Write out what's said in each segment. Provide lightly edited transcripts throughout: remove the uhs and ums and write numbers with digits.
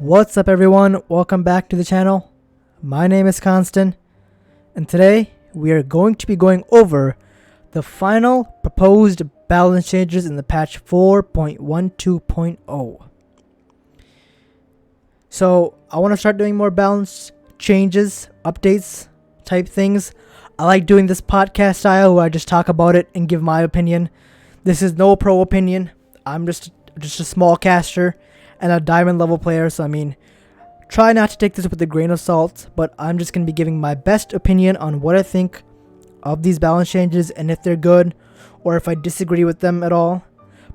What's up everyone, welcome back to the channel. My name is Constant, and today we are going to be going over the final proposed balance changes in the patch 4.12.0. So I want to start doing more balance changes, updates type things. I like doing this podcast style where I just talk about it and give my opinion. This is no pro opinion. I'm just a small caster and a diamond level player, so I mean, try not to take this with a grain of salt, but I'm just going to be giving my best opinion on what I think of these balance changes and if they're good or if I disagree with them at all.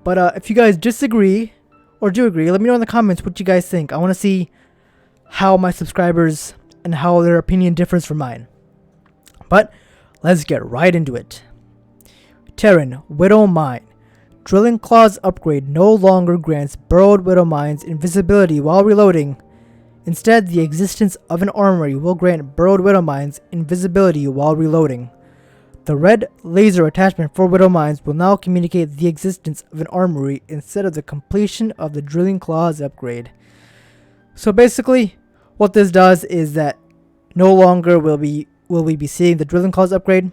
But if you guys disagree or do agree, let me know in the comments what you guys think. I want to see how my subscribers and how their opinion differs from mine. But let's get right into it. Terran Widow Mine. Drilling Claws upgrade no longer grants burrowed Widow Mines invisibility while reloading. Instead, the existence of an armory will grant burrowed Widow Mines invisibility while reloading. The red laser attachment for Widow Mines will now communicate the existence of an armory instead of the completion of the Drilling Claws upgrade. So basically, what this does is that no longer will we be seeing the Drilling Claws upgrade,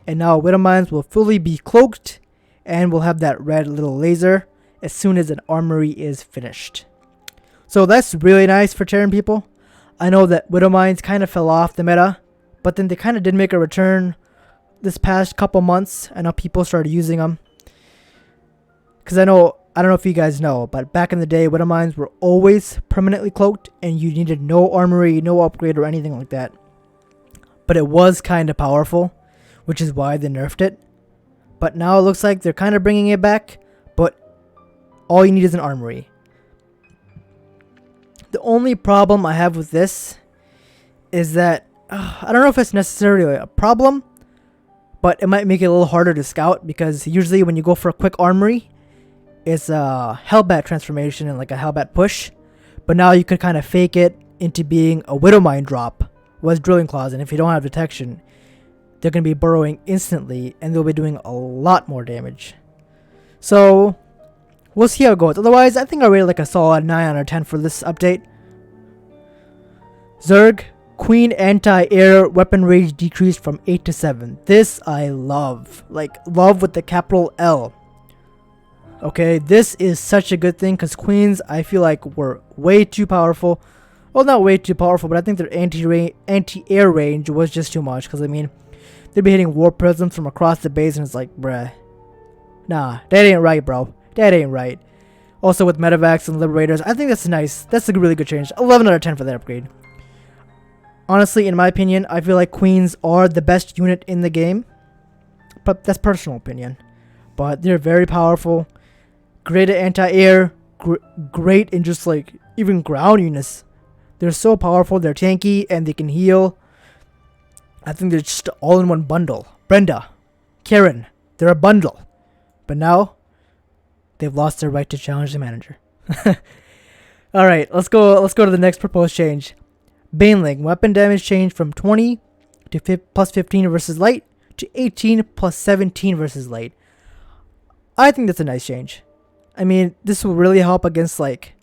and now Widow Mines will fully be cloaked and we'll have that red little laser as soon as an armory is finished. So that's really nice for Terran people. I know that Widow Mines kind of fell off the meta, but then they kind of did make a return this past couple months, and now people started using them. Because I don't know if you guys know, but back in the day, Widow Mines were always permanently cloaked, and you needed no armory, no upgrade, or anything like that. But it was kind of powerful, which is why they nerfed it. But now it looks like they're kind of bringing it back, but all you need is an armory. The only problem I have with this is that I don't know if it's necessarily a problem, but it might make it a little harder to scout, because usually when you go for a quick armory, it's a Hellbat transformation and like a Hellbat push. But now you could kind of fake it into being a Widow Mine drop with Drilling Claws, and if you don't have detection, they're going to be burrowing instantly, and they'll be doing a lot more damage. So, we'll see how it goes. Otherwise, I think I rated like a solid 9 out of 10 for this update. Zerg, Queen anti-air weapon range decreased from 8 to 7. This I love. Like, love with the capital L. Okay, this is such a good thing, because Queens, I feel like, were way too powerful. Well, not way too powerful, but I think their anti-air range was just too much, because I mean, they'd be hitting war prisms from across the base, and it's like, bruh. Nah, that ain't right, bro. That ain't right. Also with Medevacs and Liberators, I think that's nice. That's a really good change. 11 out of 10 for that upgrade. Honestly, in my opinion, I feel like Queens are the best unit in the game. But that's personal opinion. But they're very powerful. Great at anti-air. Great in just like, even ground units. They're so powerful, they're tanky, and they can heal. I think they're just all in one bundle. Brenda, Karen, they're a bundle. But now, they've lost their right to challenge the manager. Alright, let's go to the next proposed change. Baneling, weapon damage change from 20 to plus 15 versus light to 18 plus 17 versus light. I think that's a nice change. I mean, this will really help against like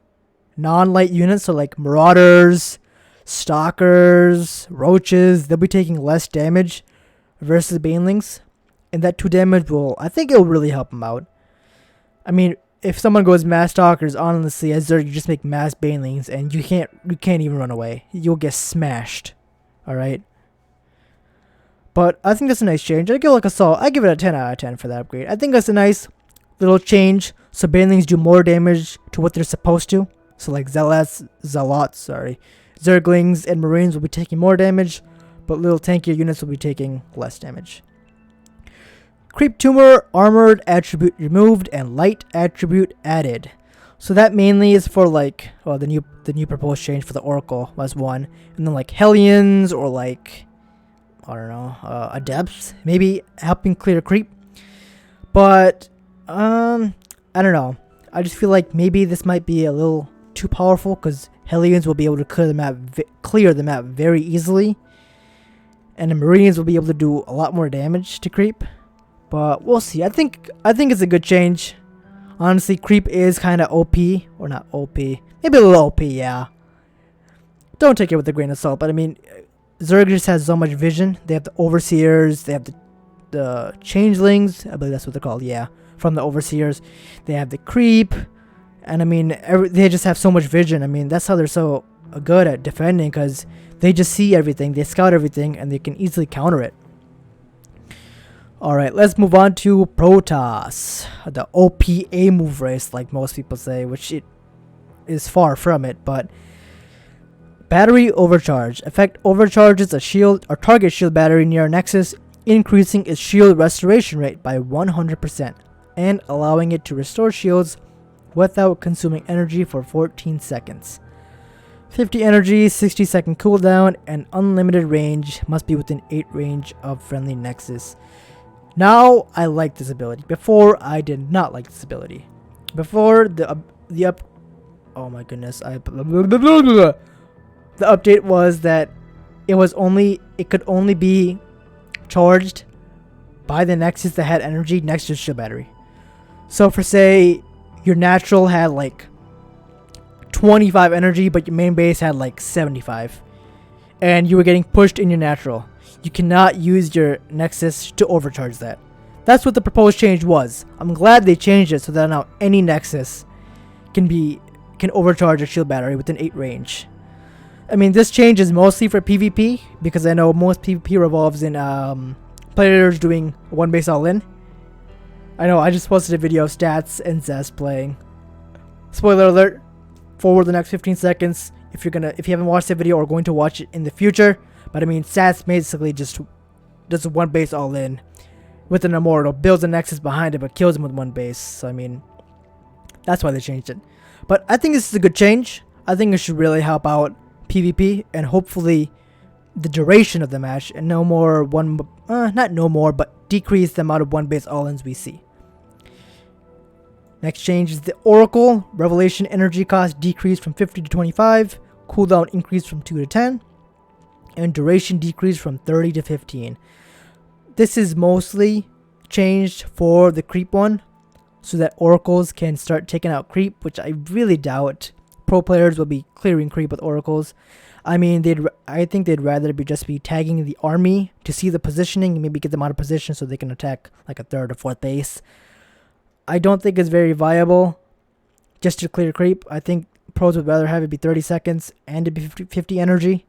non-light units, so like Marauders, Stalkers, Roaches. They'll be taking less damage versus Banelings, and that 2 damage I think it'll really help them out. I mean, if someone goes mass Stalkers, honestly, as Zerg, you just make mass Banelings, and you can't even run away. You'll get smashed. Alright? But I think that's a nice change. I give it a 10 out of 10 for that upgrade. I think that's a nice little change, so Banelings do more damage to what they're supposed to. So like Zealots, Zerglings and Marines will be taking more damage, but little tankier units will be taking less damage. Creep Tumor, armored attribute removed and light attribute added. So that mainly is for like, well, the new proposed change for the Oracle was one, and then like Hellions or like, I don't know, Adepts, maybe helping clear creep. But I don't know. I just feel like maybe this might be a little too powerful, because Hellions will be able to clear the map very easily, and the Marines will be able to do a lot more damage to creep. But we'll see. I think it's a good change. Honestly, creep is kind of OP, or not OP, maybe a little OP, yeah. Don't take it with a grain of salt, but I mean, Zerg just has so much vision. They have the Overseers, they have the Changelings, I believe that's what they're called, yeah, from the Overseers. They have the Creep, and I mean, they just have so much vision. I mean, that's how they're so good at defending, because they just see everything, they scout everything, and they can easily counter it. Alright, let's move on to Protoss, the OPA move race, like most people say, which it is far from it, but battery overcharge. Effect overcharges a shield or target shield battery near a nexus, increasing its shield restoration rate by 100% and allowing it to restore shields without consuming energy for 14 seconds. 50 energy, 60-second cooldown, and unlimited range. Must be within 8 range of friendly nexus. Now I like this ability. Before I did not like this ability. Before oh my goodness, the update was that it could only be charged by the nexus that had energy next to the shield battery. So for say your natural had like 25 energy, but your main base had like 75, and you were getting pushed in your natural, you cannot use your nexus to overcharge that. That's what the proposed change was. I'm glad they changed it so that now any nexus can overcharge a shield battery within 8 range. I mean, this change is mostly for PvP, because I know most PvP revolves in players doing one base all in. I know I just posted a video of Stats and Zest playing. Spoiler alert, forward the next 15 seconds if you haven't watched the video or going to watch it in the future. But I mean, Stats basically just does one base all in with an immortal, builds a nexus behind it, but kills him with one base. So I mean, that's why they changed it. But I think this is a good change. I think it should really help out PvP and hopefully the duration of the match, and but decrease the amount of one base all-ins we see. Next change is the Oracle. Revelation energy cost decreased from 50 to 25, cooldown increased from 2 to 10, and duration decreased from 30 to 15. This is mostly changed for the creep one, so that oracles can start taking out creep, which I really doubt pro players will be clearing creep with oracles. I mean, I think they'd rather just be tagging the army to see the positioning and maybe get them out of position so they can attack like a 3rd or 4th base. I don't think it's very viable just to clear creep. I think pros would rather have it be 30 seconds and it be 50 energy.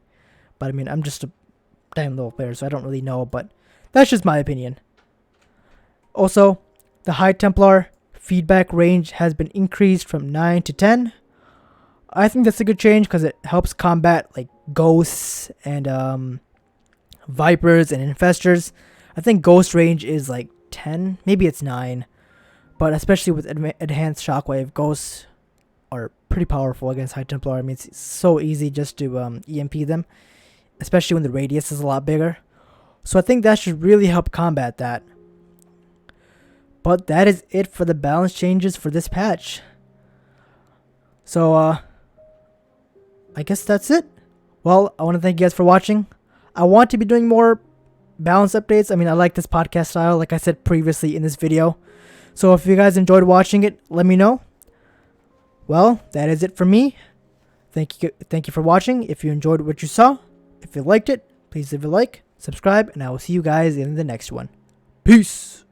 But I mean, I'm just a damn little player, so I don't really know, but that's just my opinion. Also, the High Templar feedback range has been increased from 9 to 10. I think that's a good change because it helps combat like ghosts and vipers and infestors. I think ghost range is like 10, maybe it's 9, but especially with enhanced shockwave, ghosts are pretty powerful against High Templar. I mean, it's so easy just to EMP them, especially when the radius is a lot bigger. So I think that should really help combat that. But that is it for the balance changes for this patch. So I guess that's it. Well, I want to thank you guys for watching. I want to be doing more balance updates. I mean, I like this podcast style, like I said previously in this video. So if you guys enjoyed watching it, let me know. Well, that is it for me. Thank you for watching. If you enjoyed what you saw, if you liked it, please leave a like, subscribe, and I will see you guys in the next one. Peace!